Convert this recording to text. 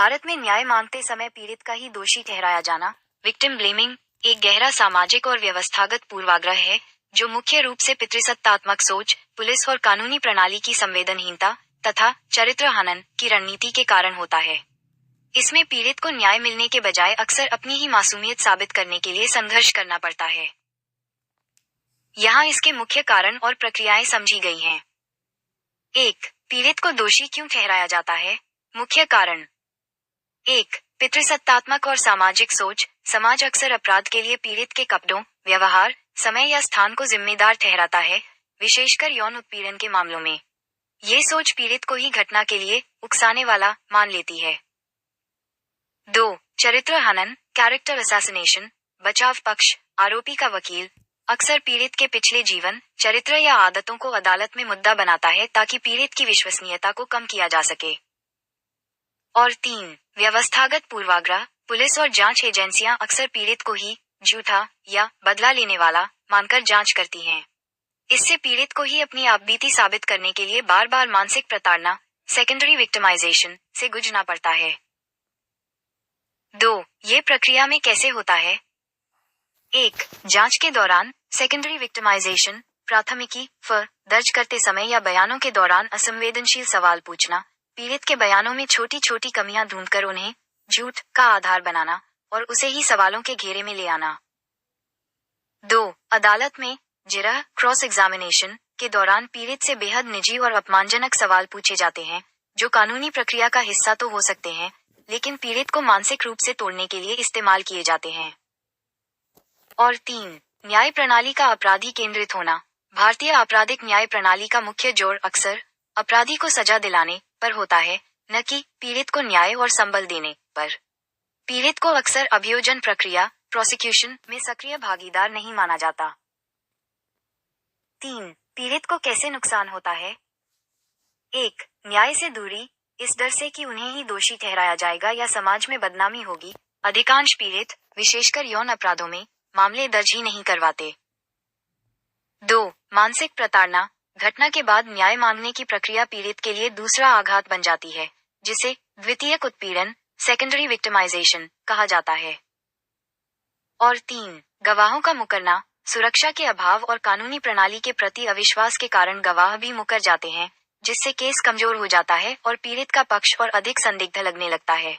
भारत में न्याय मांगते समय पीड़ित का ही दोषी ठहराया जाना, विक्टिम ब्लेमिंग, एक गहरा सामाजिक और व्यवस्थागत पूर्वाग्रह है जो मुख्य रूप से पितृसत्तात्मक सोच, पुलिस और कानूनी प्रणाली की संवेदनहीनता तथा चरित्र हनन की रणनीति के कारण होता है। इसमें पीड़ित को न्याय मिलने के बजाय अक्सर अपनी ही मासूमियत साबित करने के लिए संघर्ष करना पड़ता है। यहाँ इसके मुख्य कारण और प्रक्रियाएं समझी गई हैं। 1. पीड़ित को दोषी क्यों ठहराया जाता है? मुख्य कारण 1. पितृसत्तात्मक और सामाजिक सोच। समाज अक्सर अपराध के लिए पीड़ित के कपड़ों, व्यवहार, समय या स्थान को जिम्मेदार ठहराता है, विशेषकर यौन उत्पीड़न के मामलों में। ये सोच पीड़ित को ही घटना के लिए उकसाने वाला मान लेती है। 2. चरित्र हनन, कैरेक्टर असैसिनेशन। बचाव पक्ष, आरोपी का वकील अक्सर पीड़ित के पिछले जीवन, चरित्र या आदतों को अदालत में मुद्दा बनाता है ताकि पीड़ित की विश्वसनीयता को कम किया जा सके। और 3. व्यवस्थागत पूर्वाग्रह। पुलिस और जांच एजेंसियां अक्सर पीड़ित को ही झूठा या बदला लेने वाला मानकर जांच करती हैं। इससे पीड़ित को ही अपनी आपबीती साबित करने के लिए बार बार मानसिक प्रताड़ना, सेकेंडरी विक्टिमाइजेशन से गुजरना पड़ता है। 2. ये प्रक्रिया में कैसे होता है? 1. जांच के दौरान सेकेंडरी विक्टिमाइजेशन, प्राथमिकी दर्ज करते समय या बयानों के दौरान असंवेदनशील सवाल पूछना, पीड़ित के बयानों में छोटी छोटी कमियां ढूंढकर उन्हें झूठ का आधार बनाना और उसे ही सवालों के घेरे में ले आना। 2. अदालत में जिरह क्रॉस एग्जामिनेशन के दौरान पीड़ित से बेहद निजी और अपमानजनक सवाल पूछे जाते हैं जो कानूनी प्रक्रिया का हिस्सा तो हो सकते हैं, लेकिन पीड़ित को मानसिक रूप से तोड़ने के लिए इस्तेमाल किए जाते हैं। और 3. न्याय प्रणाली का अपराधी केंद्रित होना। भारतीय आपराधिक न्याय प्रणाली का मुख्य जोर अक्सर अपराधी को सजा दिलाने पर होता है, न कि पीड़ित को न्याय और संबल देने पर। पीड़ित को अक्सर अभियोजन प्रक्रिया प्रोसिक्यूशन में सक्रिय भागीदार नहीं माना जाता। 3. पीड़ित को कैसे नुकसान होता है? 1. न्याय से दूरी, इस डर से कि उन्हें ही दोषी ठहराया जाएगा या समाज में बदनामी होगी, अधिकांश पीड़ित, विशेषकर यौन अपराधों में, मामले दर्ज ही नहीं करवाते। 2. मानसिक प्रताड़ना। घटना के बाद न्याय मांगने की प्रक्रिया पीड़ित के लिए दूसरा आघात बन जाती है, जिसे द्वितीयक उत्पीड़न, सेकेंडरी विक्टिमाइजेशन कहा जाता है। और 3. गवाहों का मुकरना। सुरक्षा के अभाव और कानूनी प्रणाली के प्रति अविश्वास के कारण गवाह भी मुकर जाते हैं, जिससे केस कमजोर हो जाता है और पीड़ित का पक्ष और अधिक संदिग्ध लगने लगता है।